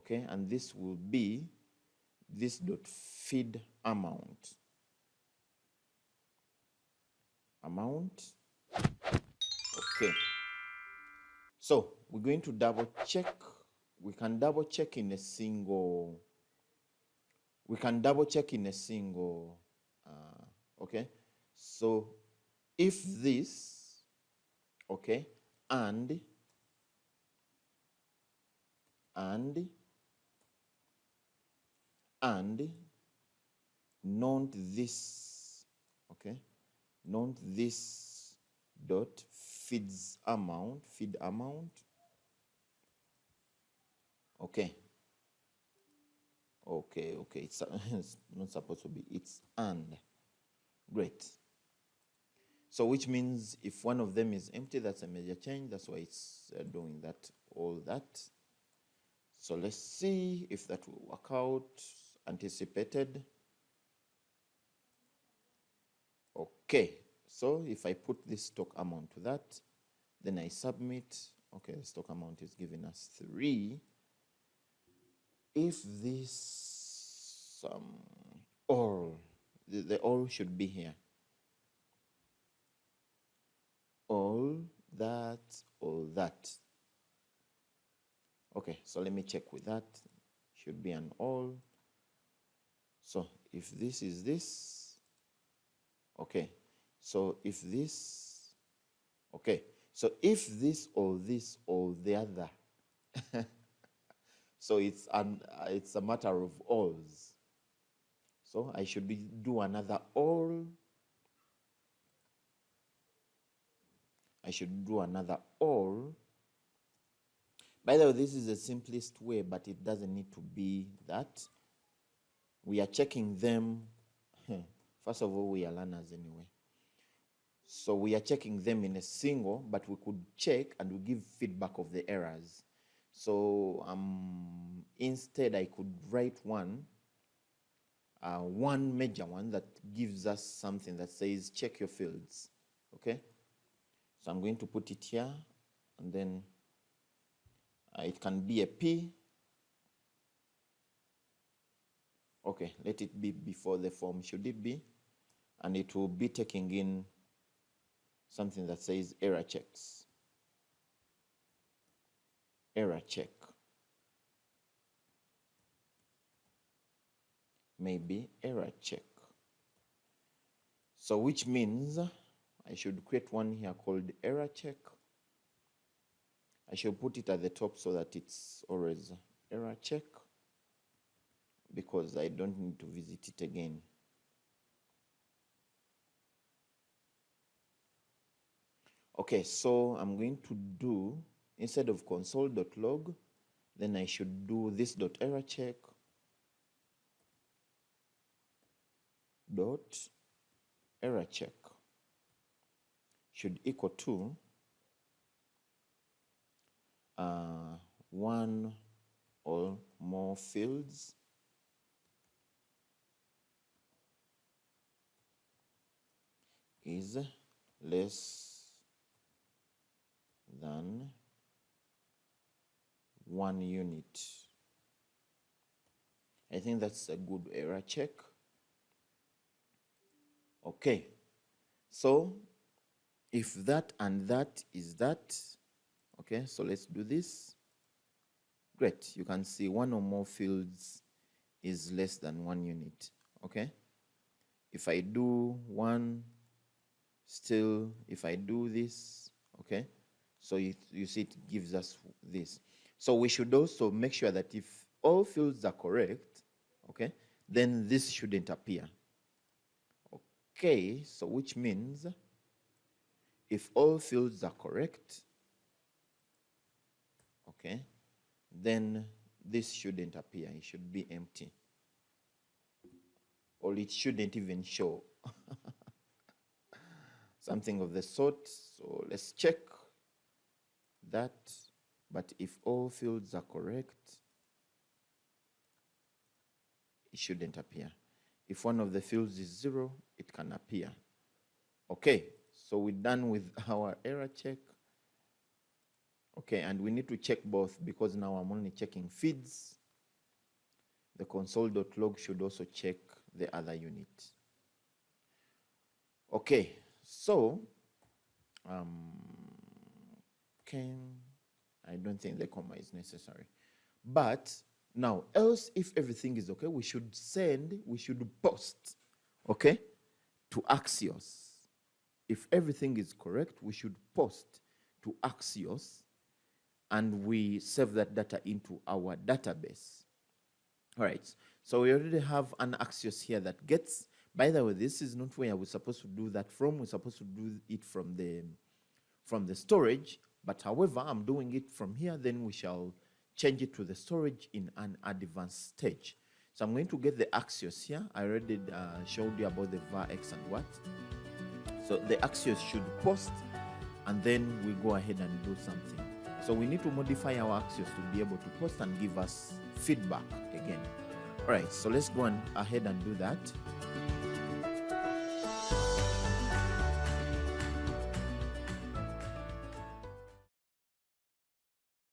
okay, and this will be this dot feed amount. Okay, so we're going to double check. We can double check in a single, okay. So if this, okay, and not this, okay, not this dot feed amount, okay, it's, it's not supposed to be, it's and, great. So which means if one of them is empty, that's a major change. That's why it's doing that, all that. So let's see if that will work out. Anticipated. Okay, so if I put this stock amount to that, then I submit. Okay, the stock amount is giving us 3. If this all, the all should be here. All that. Okay, so let me check with that. Should be an all. So if this is this, okay. So if this, okay. So if this or the other, so it's a matter of alls. So I should do another all. I should do another all. By the way, this is the simplest way, but it doesn't need to be that. We are checking them. First of all, we are learners anyway. So we are checking them in a single, but we could check and we give feedback of the errors. So instead, I could write one major one that gives us something that says check your fields. Okay. So I'm going to put it here, and then it can be a P. Okay, let it be before the form, should it be? And it will be taking in something that says error checks. Error check. Maybe error check. So which means I should create one here called error check. I should put it at the top so that it's always error check, because I don't need to visit it again. Okay, so I'm going to do, instead of console.log, then I should do this dot error check dot error check should equal to one or more fields is less than 1 unit. I think that's a good error check. Okay, so if that and that is that, okay, so let's do this. Great, you can see one or more fields is less than 1 unit. Okay, if I do one, still, if I do this, okay, so you see it gives us this. So we should also make sure that if all fields are correct, okay, then this shouldn't appear. Okay, so which means if all fields are correct, okay, then this shouldn't appear. It should be empty, or it shouldn't even show. Something of the sort. So let's check that. But if all fields are correct, it shouldn't appear. If one of the fields is 0, it can appear. Okay, so we're done with our error check. Okay, and we need to check both, because now I'm only checking feeds. The console.log should also check the other unit. Okay, so okay, I don't think the comma is necessary. But now, else if everything is okay, we should post, okay, to Axios. If everything is correct, we should post to Axios, and we save that data into our database. All right, so we already have an Axios here that gets, by the way, this is not where we're supposed to do that from. We're supposed to do it from the storage, but however, I'm doing it from here, then we shall change it to the storage in an advanced stage. So I'm going to get the Axios here. I already showed you about the var x and what. So the Axios should post, and then we go ahead and do something. So we need to modify our Axios to be able to post and give us feedback again. All right, so let's go ahead and do that.